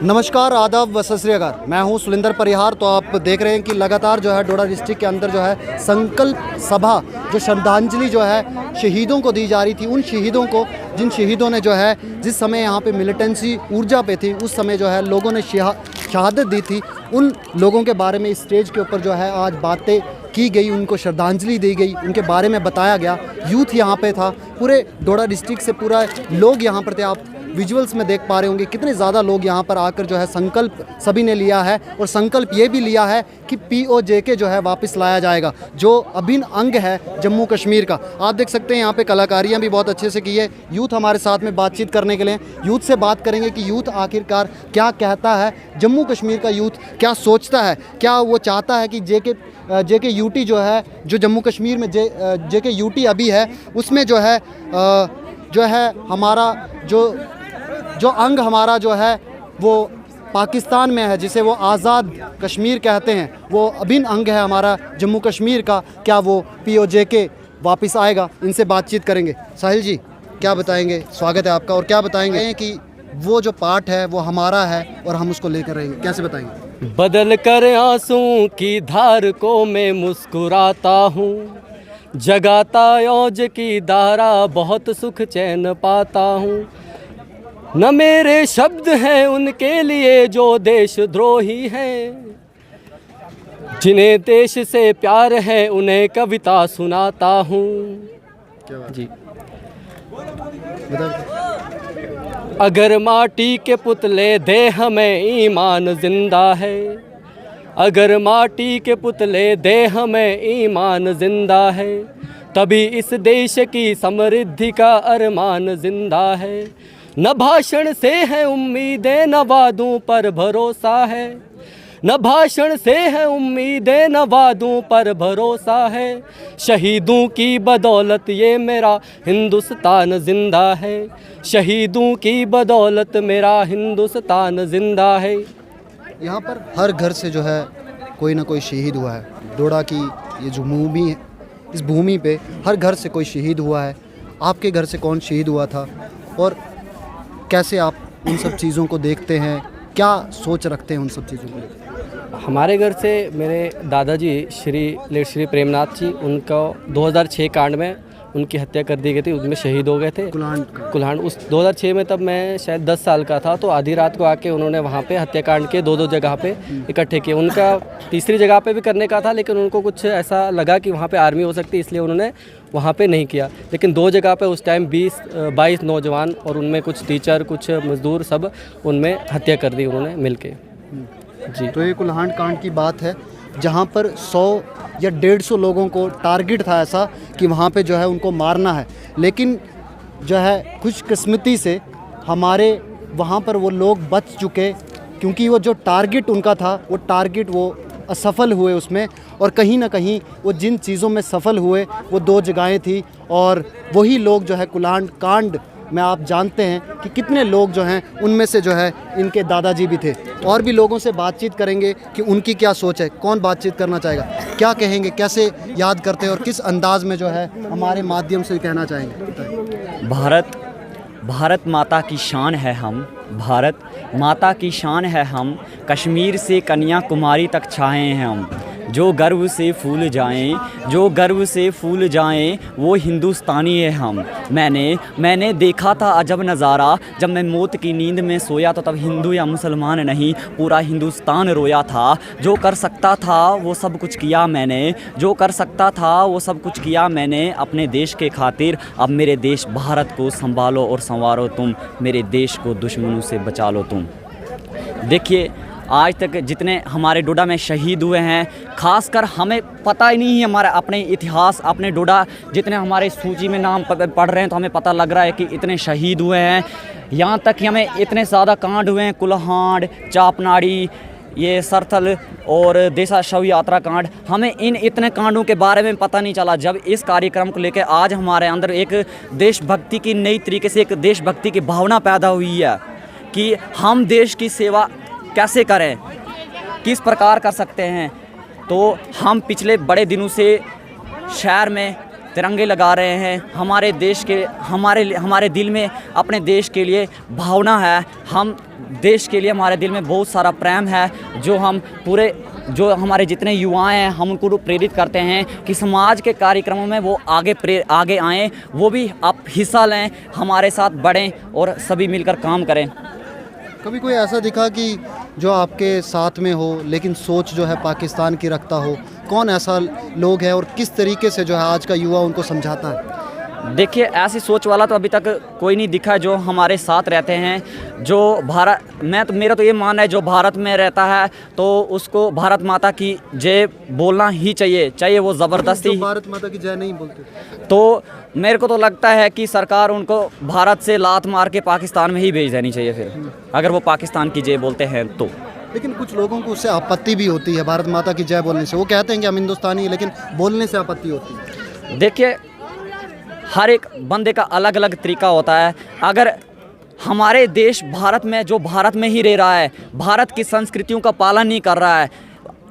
नमस्कार, आदाब व सत श्री अकाल। मैं हूं सुलिंदर परिहार। तो आप देख रहे हैं कि लगातार जो है डोडा डिस्ट्रिक्ट के अंदर जो है संकल्प सभा, जो श्रद्धांजलि जो है शहीदों को दी जा रही थी, उन शहीदों को जिन शहीदों ने जो है जिस समय यहाँ पे मिलिटेंसी ऊर्जा पे थी, उस समय जो है लोगों ने शहादत दी थी, उन लोगों के बारे में इस स्टेज के ऊपर जो है आज बातें की गई, उनको श्रद्धांजलि दी गई, उनके बारे में बताया गया। यूथ यहाँ पे था, पूरे डोडा डिस्ट्रिक्ट से पूरा लोग यहाँ पर थे। आप विजुअल्स में देख पा रहे होंगे कितने ज़्यादा लोग यहाँ पर आकर जो है संकल्प सभी ने लिया है, और संकल्प ये भी लिया है कि POJK जो है वापस लाया जाएगा, जो अभिन्न अंग है जम्मू कश्मीर का। आप देख सकते हैं यहाँ पे कलाकारियाँ भी बहुत अच्छे से की है। यूथ हमारे साथ में बातचीत करने के लिए, यूथ से बात करेंगे कि यूथ आखिरकार क्या कहता है, जम्मू कश्मीर का यूथ क्या सोचता है, क्या वो चाहता है कि JK UT जो है, जो जम्मू कश्मीर में JK UT अभी है, उसमें जो है हमारा जो अंग हमारा जो है वो पाकिस्तान में है, जिसे वो आज़ाद कश्मीर कहते हैं, वो अभिन्न अंग है हमारा जम्मू कश्मीर का। क्या वो POJK वापस आएगा? इनसे बातचीत करेंगे। साहिल जी, क्या बताएंगे? स्वागत है आपका। और क्या बताएंगे कि वो जो पार्ट है वो हमारा है और हम उसको लेकर रहेंगे, कैसे बताएंगे? बदल कर आंसू की धार को मैं मुस्कुराता हूँ, जगाता औज की धारा बहुत सुख चैन पाता हूँ। न मेरे शब्द हैं उनके लिए जो देशद्रोही हैं, जिन्हें देश से प्यार है उन्हें कविता सुनाता हूँ। जी, अगर माटी के पुतले देह में ईमान जिंदा है, अगर माटी के पुतले देह में ईमान जिंदा है, तभी इस देश की समृद्धि का अरमान जिंदा है। न भाषण से है उम्मीदें न वादों पर भरोसा है, न भाषण से है उम्मीदें न वादों पर भरोसा है। शहीदों की बदौलत ये मेरा हिंदुस्तान जिंदा है, शहीदों की बदौलत मेरा हिंदुस्तान जिंदा है। यहाँ पर हर घर से जो है कोई ना कोई शहीद हुआ है। डोडा की ये जो भूमि है, इस भूमि पे हर घर से कोई शहीद हुआ है। आपके घर से कौन शहीद हुआ था और कैसे आप उन सब चीज़ों को देखते हैं, क्या सोच रखते हैं उन सब चीज़ों को? हमारे घर से मेरे दादाजी श्री प्रेमनाथ जी, उनका 2006 कांड में उनकी हत्या कर दी गई थी, उसमें शहीद हो गए थे। कुल्हाड़ उस 2006 में, तब मैं शायद 10 साल का था। तो आधी रात को आके उन्होंने वहाँ पे हत्याकांड के दो जगह पे इकट्ठे किए। उनका तीसरी जगह पे भी करने का था, लेकिन उनको कुछ ऐसा लगा कि वहाँ पे आर्मी हो सकती है, इसलिए उन्होंने वहाँ पे नहीं किया। लेकिन दो जगह पे उस टाइम 22 नौजवान और उनमें कुछ टीचर, कुछ मजदूर, सब उनमें हत्या कर दी उन्होंने मिल के। जी, तो ये कुल्हाड़ कांड की बात है, जहाँ पर 100 या 150 लोगों को टारगेट था ऐसा कि वहाँ पे जो है उनको मारना है। लेकिन जो है खुशकिस्मती से हमारे वहाँ पर वो लोग बच चुके, क्योंकि वो जो टारगेट उनका था वो टारगेट वो असफल हुए उसमें। और कहीं ना कहीं वो जिन चीज़ों में सफल हुए वो 2 जगहें थी, और वही लोग जो है कुल्हाड़ कांड में आप जानते हैं कि कितने लोग जो हैं, उनमें से जो है इनके दादाजी भी थे। और भी लोगों से बातचीत करेंगे कि उनकी क्या सोच है। कौन बातचीत करना चाहेगा? क्या कहेंगे, कैसे याद करते हैं और किस अंदाज में जो है हमारे माध्यम से कहना चाहेंगे? भारत माता की शान है हम, भारत माता की शान है हम, कश्मीर से कन्याकुमारी तक छाए हैं हम। जो गर्व से फूल जाएं, जो गर्व से फूल जाएं, वो हिंदुस्तानी है हम। मैंने देखा था अजब नज़ारा, जब मैं मौत की नींद में सोया तो तब हिंदू या मुसलमान नहीं, पूरा हिंदुस्तान रोया था। जो कर सकता था वो सब कुछ किया मैंने, जो कर सकता था वो सब कुछ किया मैंने अपने देश के खातिर। अब मेरे देश भारत को संभालो और संवारो तुम, मेरे देश को दुश्मनों से बचा लो तुम। देखिए, आज तक जितने हमारे डोडा में शहीद हुए हैं, खासकर हमें पता ही नहीं है हमारा अपने इतिहास, अपने डोडा जितने हमारे सूची में नाम पढ़ रहे हैं तो हमें पता लग रहा है कि इतने शहीद हुए हैं। यहाँ तक कि हमें इतने ज़्यादा कांड हुए हैं, कुल्हाड़, चापनाड़ी, ये सरथल और देसा शव यात्रा कांड, हमें इन इतने कांडों के बारे में पता नहीं चला। जब इस कार्यक्रम को लेकर आज हमारे अंदर एक देशभक्ति की नई तरीके से एक देशभक्ति की भावना पैदा हुई है कि हम देश की सेवा कैसे करें, किस प्रकार कर सकते हैं। तो हम पिछले बड़े दिनों से शहर में तिरंगे लगा रहे हैं। हमारे देश के हमारे दिल में अपने देश के लिए भावना है। हम देश के लिए हमारे दिल में बहुत सारा प्रेम है, जो हमारे जितने युवाएं हैं हम उनको प्रेरित करते हैं कि समाज के कार्यक्रमों में वो आगे आएँ, वो भी आप हिस्सा लें, हमारे साथ बढ़ें और सभी मिलकर काम करें। कभी कोई ऐसा दिखा कि जो आपके साथ में हो लेकिन सोच जो है पाकिस्तान की रखता हो? कौन ऐसा लोग है और किस तरीके से जो है आज का युवा उनको समझाता है? देखिए, ऐसी सोच वाला तो अभी तक कोई नहीं दिखा जो हमारे साथ रहते हैं। जो मेरा तो ये मानना है, जो भारत में रहता है तो उसको भारत माता की जय बोलना ही चाहिए, चाहे वो ज़बरदस्ती। भारत माता की जय नहीं बोलते तो मेरे को तो लगता है कि सरकार उनको भारत से लात मार के पाकिस्तान में ही भेज देनी चाहिए फिर, अगर वो पाकिस्तान की जय बोलते हैं तो। लेकिन कुछ लोगों को उससे आपत्ति भी होती है भारत माता की जय बोलने से। वो कहते हैं कि हम हिंदुस्तानी हैं, लेकिन बोलने से आपत्ति होती है। देखिए, हर एक बंदे का अलग अलग तरीका होता है। अगर हमारे देश भारत में जो भारत में ही रह रहा है, भारत की संस्कृतियों का पालन नहीं कर रहा है,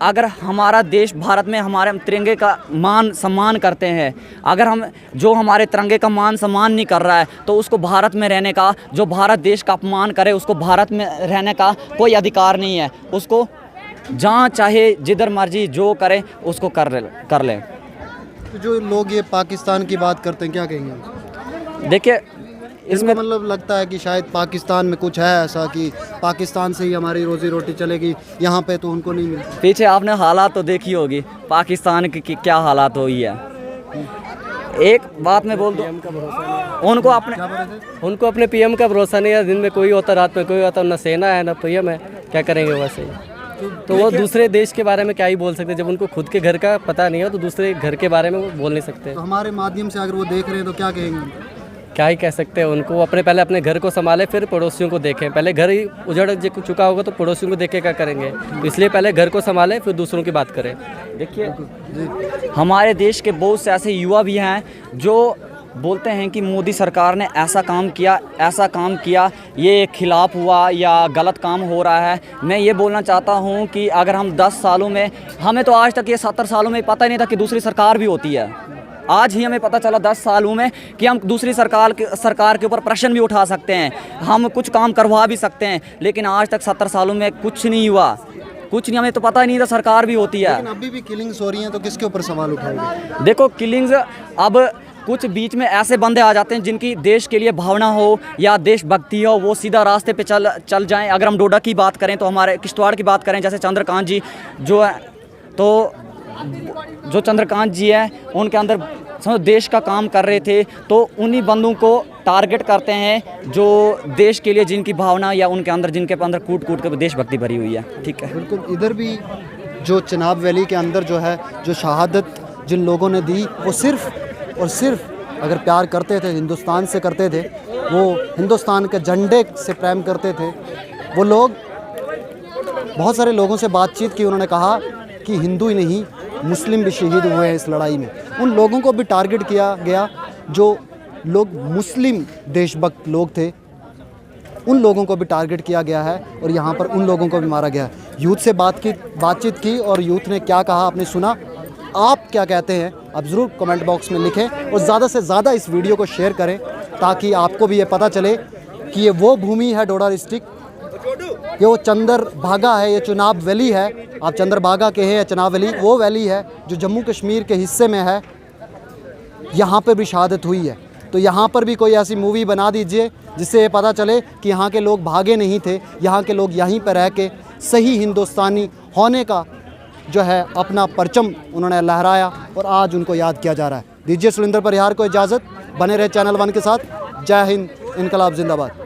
अगर हमारा देश भारत में हमारे तिरंगे का मान सम्मान करते हैं, अगर हमारे तिरंगे का मान सम्मान नहीं कर रहा है तो उसको भारत में रहने का, जो भारत देश का अपमान करे उसको भारत में रहने का कोई अधिकार नहीं है। उसको जहाँ चाहे जिधर मर्जी जो करे उसको कर ले। तो जो लोग ये पाकिस्तान की बात करते हैं, क्या कहेंगे? देखिए, इसमें मतलब लगता है कि शायद पाकिस्तान में कुछ है ऐसा कि पाकिस्तान से ही हमारी रोजी रोटी चलेगी, यहाँ पे तो उनको नहीं मिलती। पीछे आपने हालात तो देखी होगी पाकिस्तान की क्या हालात हुई है। एक बात मैं बोल दूं, उनको अपने पीएम का भरोसा नहीं है। दिन में कोई होता, रात में कोई होता, ना सेना है ना पीएम है, क्या करेंगे वैसे। तो वो दूसरे देश के बारे में क्या ही बोल सकते, जब उनको खुद के घर का पता नहीं हो तो दूसरे घर के बारे में वो बोल नहीं सकते। तो हमारे माध्यम से अगर वो देख रहे हैं तो क्या कहेंगे? क्या ही कह सकते हैं उनको। पहले अपने घर को संभाले, फिर पड़ोसियों को देखें। पहले घर ही उजड़ चुका होगा तो पड़ोसियों को देख के क्या करेंगे। तो इसलिए पहले घर को संभाले, फिर दूसरों की बात करें। देखिए, हमारे देश के बहुत से ऐसे युवा भी हैं जो बोलते हैं कि मोदी सरकार ने ऐसा काम किया, ये खिलाफ हुआ या गलत काम हो रहा है। मैं ये बोलना चाहता हूँ कि अगर हम 10 सालों में, हमें तो आज तक ये 70 सालों में पता ही नहीं था कि दूसरी सरकार भी होती है। आज ही हमें पता चला 10 सालों में कि हम दूसरी सरकार के ऊपर प्रश्न भी उठा सकते हैं, हम कुछ काम करवा भी सकते हैं। लेकिन आज तक 70 सालों में कुछ नहीं हुआ, कुछ नहीं, हमें तो पता ही नहीं था सरकार भी होती है। लेकिन अभी भी किलिंग्स हो रही हैं, तो किसके ऊपर सवाल उठाओगे? देखो, किलिंग्स, अब कुछ बीच में ऐसे बंदे आ जाते हैं जिनकी देश के लिए भावना हो या देशभक्ति हो, वो सीधा रास्ते पे चल जाएं। अगर हम डोडा की बात करें तो हमारे किश्तवाड़ की बात करें, जैसे चंद्रकांत जी जो है, तो जो चंद्रकांत जी है उनके अंदर देश का काम कर रहे थे, तो उन्हीं बंदों को टारगेट करते हैं जो देश के लिए, जिनकी भावना या जिनके अंदर कूट के देशभक्ति भरी हुई है। ठीक है, बिल्कुल। इधर भी जो चिनाब वैली के अंदर जो है, जो शहादत जिन लोगों ने दी, वो सिर्फ और सिर्फ अगर प्यार करते थे, हिंदुस्तान से करते थे, वो हिंदुस्तान के झंडे से प्रेम करते थे। वो लोग, बहुत सारे लोगों से बातचीत की, उन्होंने कहा कि हिंदू ही नहीं मुस्लिम भी शहीद हुए हैं इस लड़ाई में। उन लोगों को भी टारगेट किया गया जो लोग मुस्लिम देशभक्त लोग थे, उन लोगों को भी टारगेट किया गया है और यहाँ पर उन लोगों को भी मारा गया है। यूथ से बातचीत की और यूथ ने क्या कहा आपने सुना। आप क्या कहते हैं आप ज़रूर कमेंट बॉक्स में लिखें और ज़्यादा से ज़्यादा इस वीडियो को शेयर करें, ताकि आपको भी ये पता चले कि ये वो भूमि है डोडा डिस्ट्रिक्ट, ये वो चंद्रभागा है, ये चिनाब वैली है। आप चंद्रभागा के हैं या चिनाब वैली, वो वैली है जो जम्मू कश्मीर के हिस्से में है। यहाँ पर भी शहादत हुई है, तो यहाँ पर भी कोई ऐसी मूवी बना दीजिए जिससे ये पता चले कि यहाँ के लोग भागे नहीं थे, यहाँ के लोग यहीं पर रह के सही हिंदुस्तानी होने का जो है अपना परचम उन्होंने लहराया और आज उनको याद किया जा रहा है। दीजिए सुलिंदर परिहार को इजाज़त, बने रहे चैनल 1 के साथ। जय हिंद, इनकलाब जिंदाबाद।